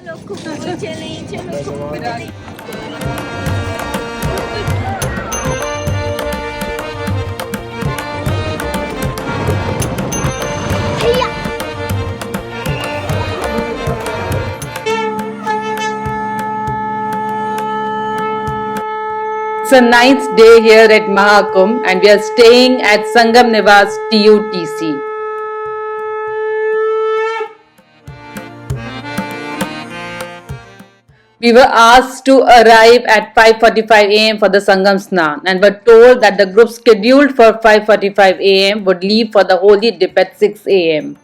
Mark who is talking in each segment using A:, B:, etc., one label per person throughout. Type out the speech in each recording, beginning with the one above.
A: It's a ninth day here at Mahakumbh and we are staying at Sangam Nivas TUTC. We were asked to arrive at 5:45 am for the Sangam Snan and were told that the group scheduled for 5:45 am would leave for the holy dip at 6 am.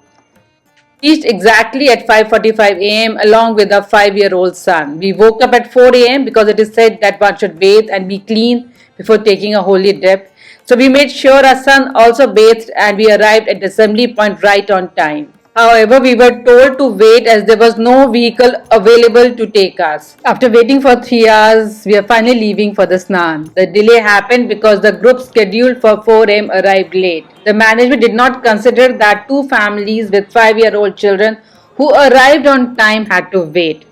A: Reached exactly at 5:45 am along with our 5-year-old son. We woke up at 4 am because it is said that one should bathe and be clean before taking a holy dip. So we made sure our son also bathed and we arrived at the assembly point right on time. However, we were told to wait as there was no vehicle available to take us. After waiting for 3 hours, we are finally leaving for the Snan. The delay happened because the group scheduled for 4 am arrived late. The management did not consider that 2 families with 5-year-old children who arrived on time had to wait.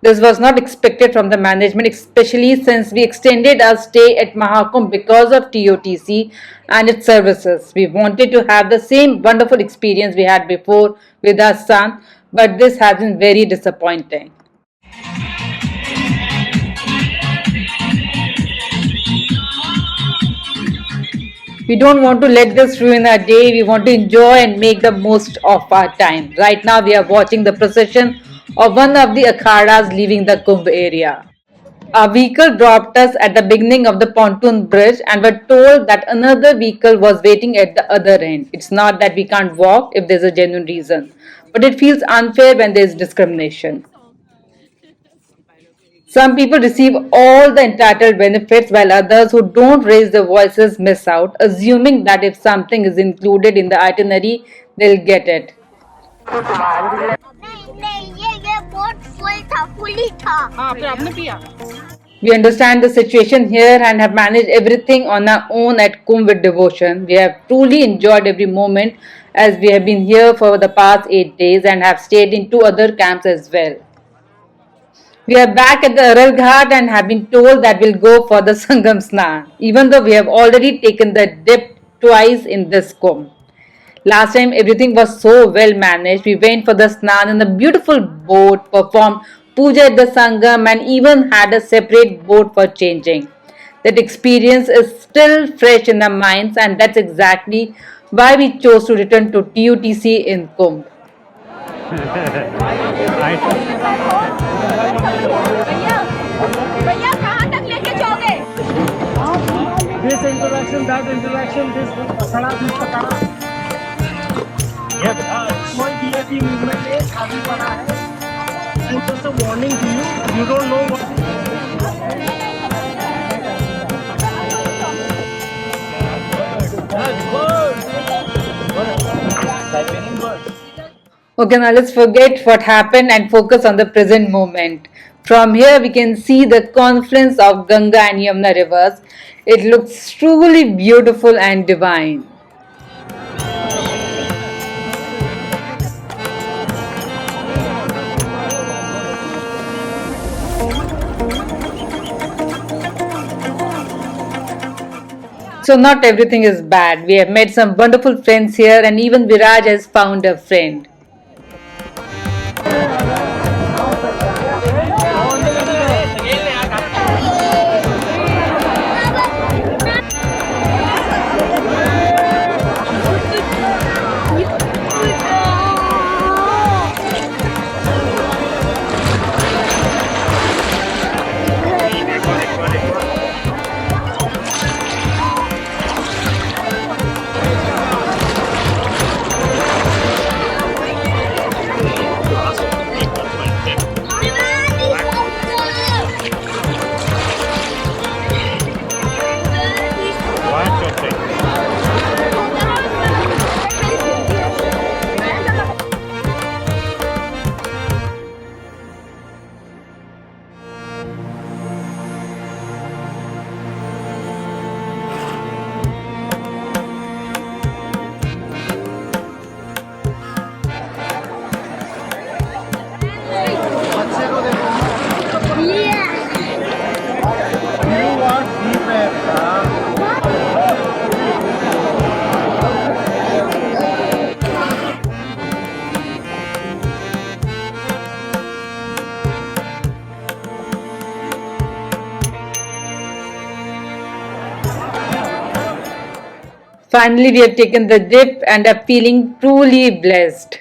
A: This was not expected from the management, especially since we extended our stay at Mahakumbh because of TUTC and its services. We wanted to have the same wonderful experience we had before with our son, but this has been very disappointing. We don't want to let this ruin our day. We want to enjoy and make the most of our time. Right now, we are watching the procession of one of the akhadas leaving the Kumbh area. Our vehicle dropped us at the beginning of the pontoon bridge and were told that another vehicle was waiting at the other end. It's not that we can't walk if there's a genuine reason, but it feels unfair when there's discrimination. Some people receive all the entitled benefits while others who don't raise their voices miss out, assuming that if something is included in the itinerary, they'll get it. We understand the situation here and have managed everything on our own at Kumbh with devotion. We have truly enjoyed every moment as we have been here for the past 8 days and have stayed in 2 other camps as well. We are back at the Aral Ghat and have been told that we'll go for the Sangam Snan, even though we have already taken the dip twice in this Kumbh. Last time everything was so well managed. We went for the Snan in a beautiful boat, performed puja at the Sangam and even had a separate boat for changing. That experience is still fresh in our minds and that's exactly why we chose to return to TUTC in Kumbh.
B: This interaction, that interaction, this pasada, this pasada. कोई VIP movement है, काफी बड़ा है. And just a warning to you, you don't know what.
A: Okay, now let's forget what happened and focus on the present moment. From here, we can see the confluence of Ganga and Yamuna rivers. It looks truly beautiful and divine. So not everything is bad. We have met some wonderful friends here and even Viraj has found a friend. Finally, we have taken the dip and are feeling truly blessed.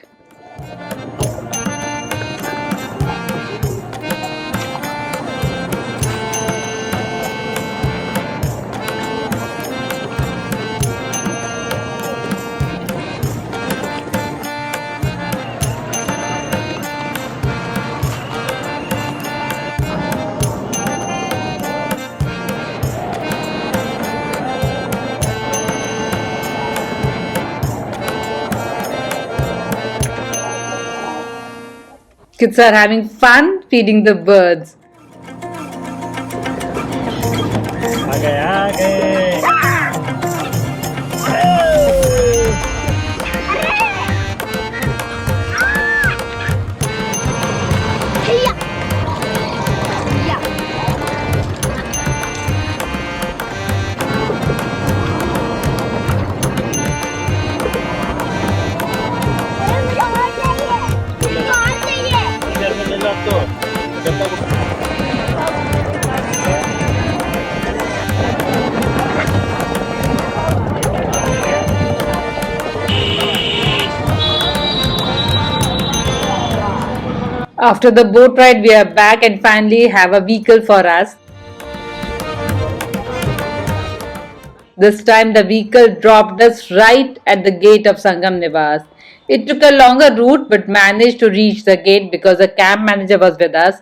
A: Kids are having fun feeding the birds.
B: आ गए इधर में ले लो अब तो गंदा
A: After the boat ride, we are back and finally have a vehicle for us. This time, the vehicle dropped us right at the gate of Sangam Nivas. It took a longer route but managed to reach the gate because the camp manager was with us.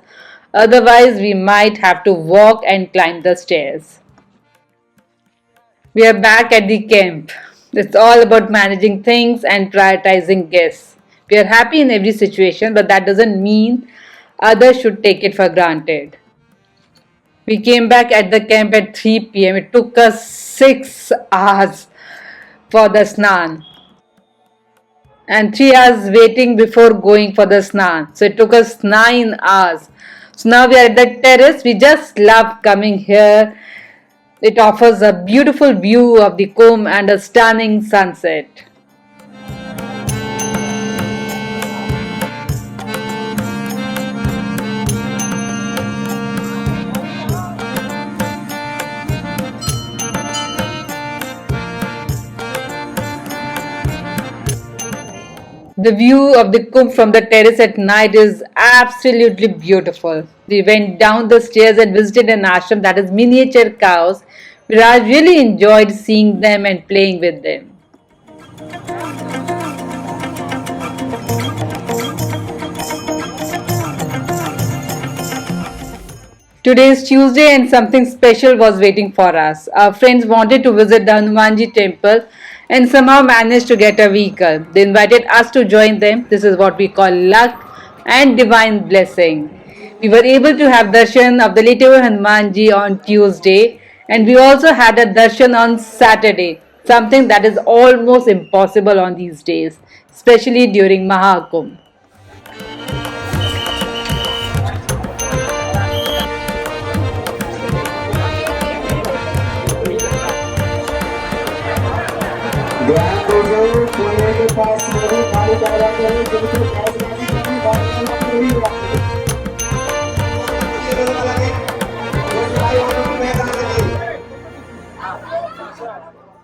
A: Otherwise, we might have to walk and climb the stairs. We are back at the camp. It's all about managing things and prioritizing guests. We are happy in every situation, but that doesn't mean others should take it for granted. We came back at the camp at 3 pm. It took us 6 hours for the snan and 3 hours waiting before going for the snan. So it took us 9 hours. So now we are at the terrace. We just love coming here. It offers a beautiful view of the Kumbh and a stunning sunset. The view of the Kumbh from the terrace at night is absolutely beautiful. We went down the stairs and visited an ashram that has miniature cows. Viraj really enjoyed seeing them and playing with them. Today is Tuesday and something special was waiting for us. Our friends wanted to visit the Hanumanji temple and somehow managed to get a vehicle. They invited us to join them. This is what we call luck and divine blessing. We were able to have darshan of the Late Hanumanji on Tuesday and we also had a darshan on Saturday, something that is almost impossible on these days, especially during Mahakumbh.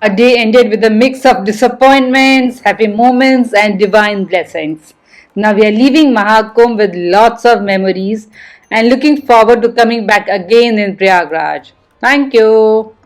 A: A day ended with a mix of disappointments, happy moments, and divine blessings. Now we are leaving Mahakumbh with lots of memories and looking forward to coming back again in Prayagraj. Thank you.